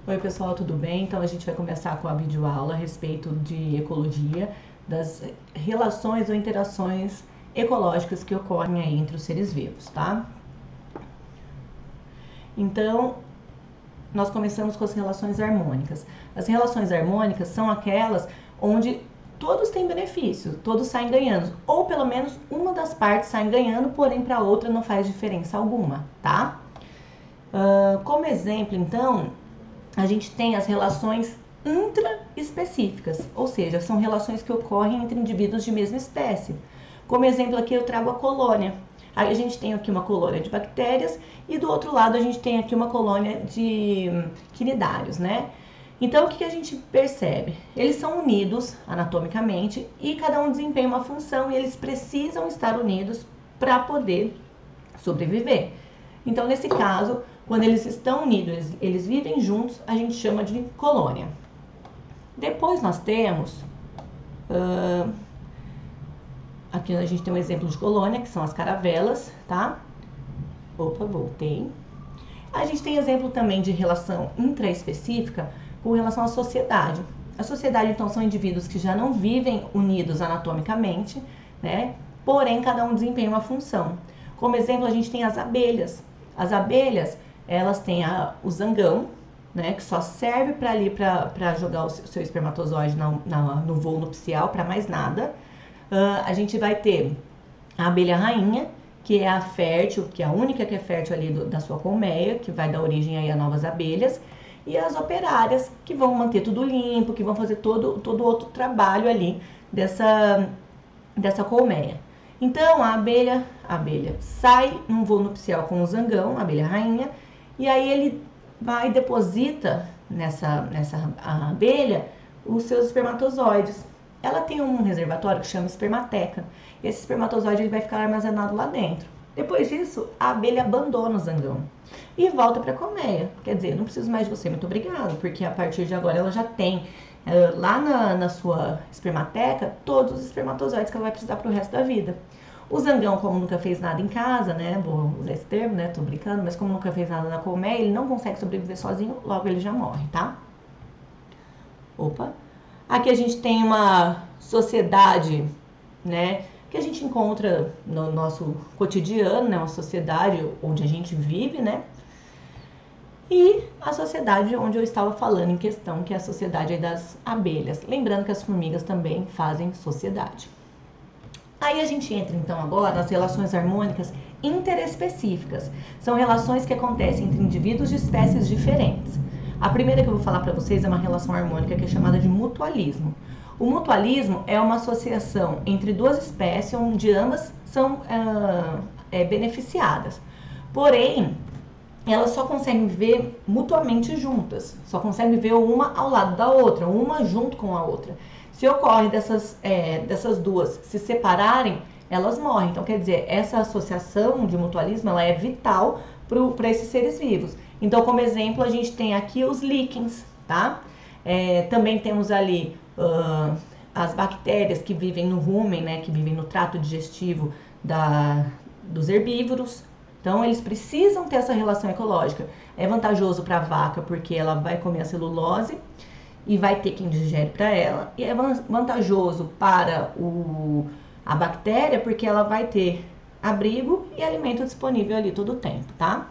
Oi pessoal, tudo bem? Então a gente vai começar com a videoaula a respeito de ecologia, das relações ou interações ecológicas que ocorrem aí entre os seres vivos, tá? Então, nós começamos com as relações harmônicas. As relações harmônicas são aquelas onde todos têm benefício, todos saem ganhando, ou pelo menos uma das partes sai ganhando, porém para a outra não faz diferença alguma, tá? Como exemplo, então, a gente tem as relações intraespecíficas, ou seja, são relações que ocorrem entre indivíduos de mesma espécie. Como exemplo aqui eu trago a colônia. Aí a gente tem aqui uma colônia de bactérias e do outro lado a gente tem aqui uma colônia de quinidários, né? Então o que a gente percebe? Eles são unidos anatomicamente e cada um desempenha uma função e eles precisam estar unidos para poder sobreviver. Então nesse caso, quando eles estão unidos, eles vivem juntos, a gente chama de colônia. Depois nós temos, aqui a gente tem um exemplo de colônia, que são as caravelas, tá? Opa, voltei. A gente tem exemplo também de relação intraespecífica com relação à sociedade. A sociedade, então, são indivíduos que já não vivem unidos anatomicamente, né? Porém, cada um desempenha uma função. Como exemplo, a gente tem as abelhas. As abelhas, elas têm o zangão, né, que só serve para jogar o seu espermatozoide no voo nupcial, para mais nada. A gente vai ter a abelha rainha, que é a fértil, que é a única que é fértil ali da sua colmeia, que vai dar origem aí a novas abelhas. E as operárias, que vão manter tudo limpo, que vão fazer todo outro trabalho ali dessa colmeia. Então a abelha sai num voo nupcial com o zangão, a abelha rainha, e aí ele vai e deposita nessa abelha os seus espermatozoides. Ela tem um reservatório que chama espermateca. E esse espermatozoide ele vai ficar armazenado lá dentro. Depois disso, a abelha abandona o zangão e volta para a colmeia. Quer dizer, não preciso mais de você, muito obrigado, porque a partir de agora ela já tem lá na sua espermateca todos os espermatozoides que ela vai precisar para o resto da vida. O zangão, como nunca fez nada em casa, né, vou usar esse termo, né, tô brincando, mas como nunca fez nada na colmeia, ele não consegue sobreviver sozinho, logo ele já morre, tá? Opa! Aqui a gente tem uma sociedade, né, que a gente encontra no nosso cotidiano, né, uma sociedade onde a gente vive, né, e a sociedade onde eu estava falando em questão, que é a sociedade das abelhas. Lembrando que as formigas também fazem sociedade. Aí a gente entra então agora nas relações harmônicas interespecíficas. São relações que acontecem entre indivíduos de espécies diferentes. A primeira que eu vou falar para vocês é uma relação harmônica que é chamada de mutualismo. O mutualismo é uma associação entre duas espécies onde ambas são beneficiadas. Porém, elas só conseguem viver mutuamente juntas, só conseguem viver uma ao lado da outra, uma junto com a outra. Se ocorre dessas duas se separarem, elas morrem. Então, quer dizer, essa associação de mutualismo ela é vital para esses seres vivos. Então, como exemplo, a gente tem aqui os líquens, tá? Também temos ali as bactérias que vivem no rumen, né, que vivem no trato digestivo dos herbívoros. Então, eles precisam ter essa relação ecológica. É vantajoso para a vaca porque ela vai comer a celulose e vai ter quem digere para ela. E é vantajoso para a bactéria porque ela vai ter abrigo e alimento disponível ali todo o tempo, tá?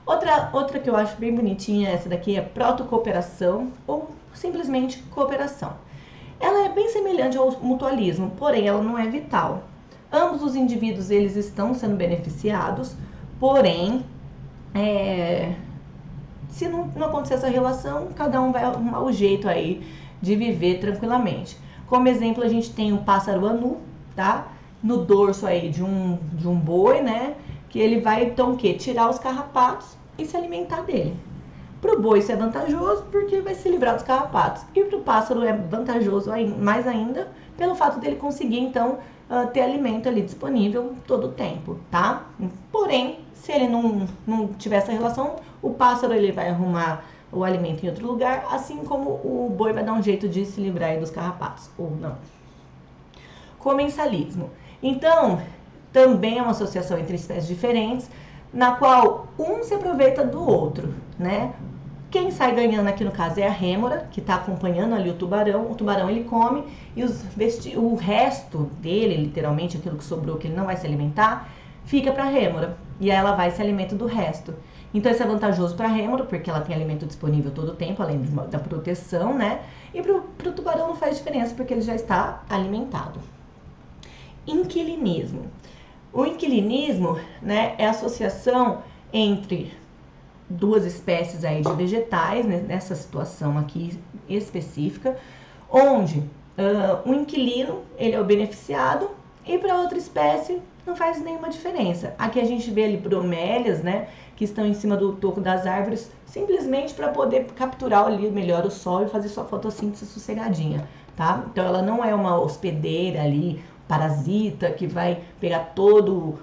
Outra que eu acho bem bonitinha, essa daqui é protocooperação ou simplesmente cooperação. Ela é bem semelhante ao mutualismo, porém ela não é vital. Ambos os indivíduos eles estão sendo beneficiados, porém, se não acontecer essa relação, cada um vai arrumar o jeito aí de viver tranquilamente. Como exemplo, a gente tem o pássaro anu, tá? No dorso aí de um boi, né? Que ele vai, então, o quê? Tirar os carrapatos e se alimentar dele. Para o boi isso é vantajoso porque vai se livrar dos carrapatos. E para o pássaro é vantajoso mais ainda pelo fato dele conseguir, então, ter alimento ali disponível todo o tempo, tá? Porém, se ele não tiver essa relação, o pássaro ele vai arrumar o alimento em outro lugar, assim como o boi vai dar um jeito de se livrar aí dos carrapatos, ou não. Comensalismo. Então, também é uma associação entre espécies diferentes, na qual um se aproveita do outro, né? Quem sai ganhando aqui no caso é a rêmora, que está acompanhando ali o tubarão ele come e o resto dele, literalmente aquilo que sobrou que ele não vai se alimentar, fica para a rêmora e aí ela vai se alimenta do resto. Então isso é vantajoso para a rêmora, porque ela tem alimento disponível todo o tempo, além da proteção, né? E para o tubarão não faz diferença, porque ele já está alimentado. Inquilinismo. O inquilinismo, né, é a associação entre duas espécies aí de vegetais, né, nessa situação aqui específica, onde o inquilino ele é o beneficiado e para outra espécie não faz nenhuma diferença. Aqui a gente vê ali bromélias, né, que estão em cima do toco das árvores, simplesmente para poder capturar ali melhor o sol e fazer sua fotossíntese sossegadinha, tá? Então ela não é uma hospedeira ali, parasita, que vai pegar todo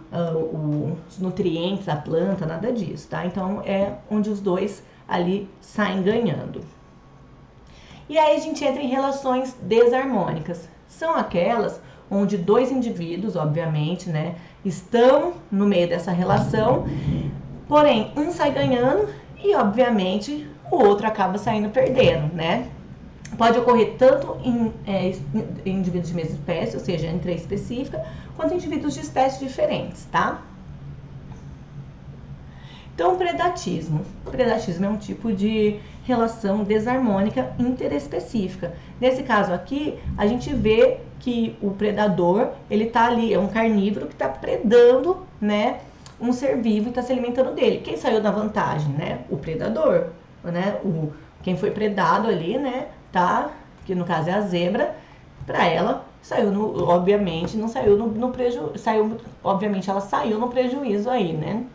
os nutrientes da planta, nada disso, tá? Então é onde os dois ali saem ganhando. E aí a gente entra em relações desarmônicas. São aquelas onde dois indivíduos, obviamente, né, estão no meio dessa relação, porém um sai ganhando e, obviamente, o outro acaba saindo perdendo, né? Pode ocorrer tanto em indivíduos de mesma espécie, ou seja, entre específica, quanto em indivíduos de espécies diferentes, tá? Então, predatismo. Predatismo é um tipo de relação desarmônica interespecífica. Nesse caso aqui, a gente vê que o predador, ele tá ali, é um carnívoro que está predando, né, um ser vivo e está se alimentando dele. Quem saiu da vantagem, né? O predador, né? Quem foi predado ali, né? Tá? Que no caso é a zebra. Para ela, saiu obviamente, não saiu no prejuízo, obviamente ela saiu no prejuízo aí, né?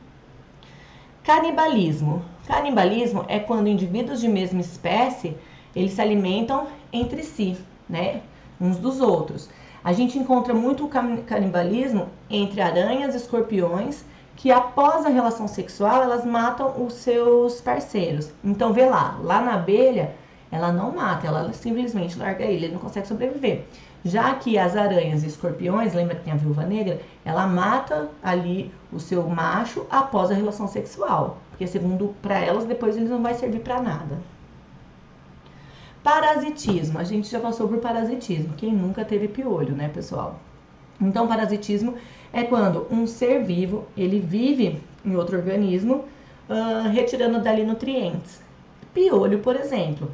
Canibalismo. Canibalismo é quando indivíduos de mesma espécie, eles se alimentam entre si, né? Uns dos outros. A gente encontra muito o canibalismo entre aranhas e escorpiões, que após a relação sexual, elas matam os seus parceiros. Então, vê lá na abelha, ela não mata, ela simplesmente larga ele não consegue sobreviver. Já que as aranhas e escorpiões, lembra que tem a viúva negra, ela mata ali o seu macho após a relação sexual, porque segundo para elas, depois ele não vai servir para nada. Parasitismo, a gente já passou por parasitismo, quem nunca teve piolho, né, pessoal? Então, parasitismo é quando um ser vivo, ele vive em outro organismo, retirando dali nutrientes. Piolho, por exemplo,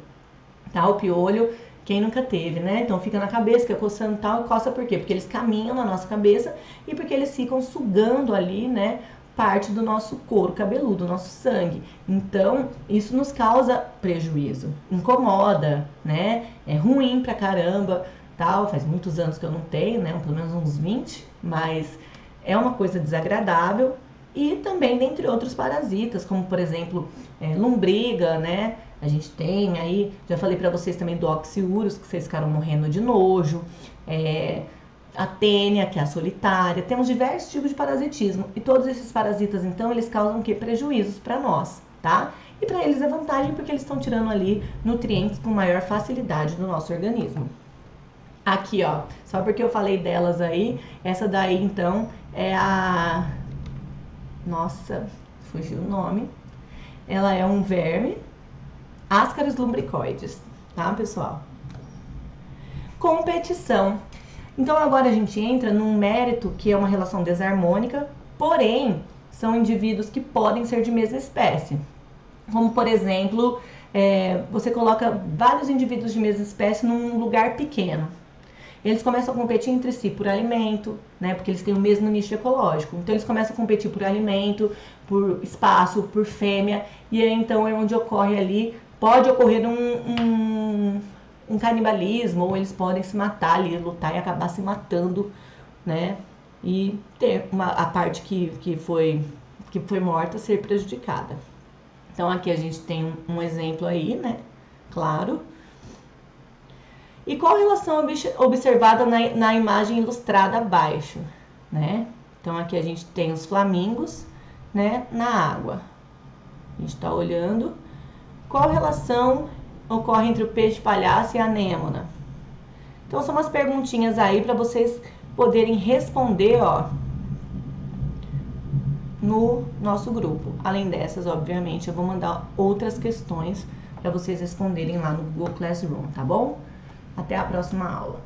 tá? O piolho, quem nunca teve, né? Então fica na cabeça, fica coçando e tal, coça por quê? Porque eles caminham na nossa cabeça e porque eles ficam sugando ali, né, parte do nosso couro cabeludo, do nosso sangue. Então, isso nos causa prejuízo, incomoda, né? É ruim pra caramba, tal. Faz muitos anos que eu não tenho, né? Pelo menos uns 20, mas é uma coisa desagradável. E também dentre outros parasitas, como por exemplo, lombriga, né? A gente tem aí, já falei pra vocês também do oxiurus, que vocês ficaram morrendo de nojo, a tênia, que é a solitária. Temos diversos tipos de parasitismo e todos esses parasitas, então, eles causam que prejuízos para nós, tá? E para eles é vantagem porque eles estão tirando ali nutrientes com maior facilidade do nosso organismo. Aqui, ó, só porque eu falei delas aí, essa daí, então, é a... Nossa, fugiu o nome. Ela é um verme, Ascaris lumbricoides, tá, pessoal? Competição. Então agora a gente entra num mérito que é uma relação desarmônica, porém são indivíduos que podem ser de mesma espécie. Como por exemplo, você coloca vários indivíduos de mesma espécie num lugar pequeno. Eles começam a competir entre si por alimento, né? Porque eles têm o mesmo nicho ecológico. Então eles começam a competir por alimento, por espaço, por fêmea. E aí então é onde ocorre ali, pode ocorrer um canibalismo, ou eles podem se matar ali, lutar e acabar se matando, né? E ter a parte que foi morta ser prejudicada. Então aqui a gente tem um exemplo aí, né? Claro. E qual a relação observada na imagem ilustrada abaixo, né? Então aqui a gente tem os flamingos, né, na água. A gente está olhando. Qual relação ocorre entre o peixe palhaço e a anêmona? Então são umas perguntinhas aí para vocês poderem responder, ó, no nosso grupo. Além dessas, obviamente, eu vou mandar outras questões para vocês responderem lá no Google Classroom, tá bom? Até a próxima aula.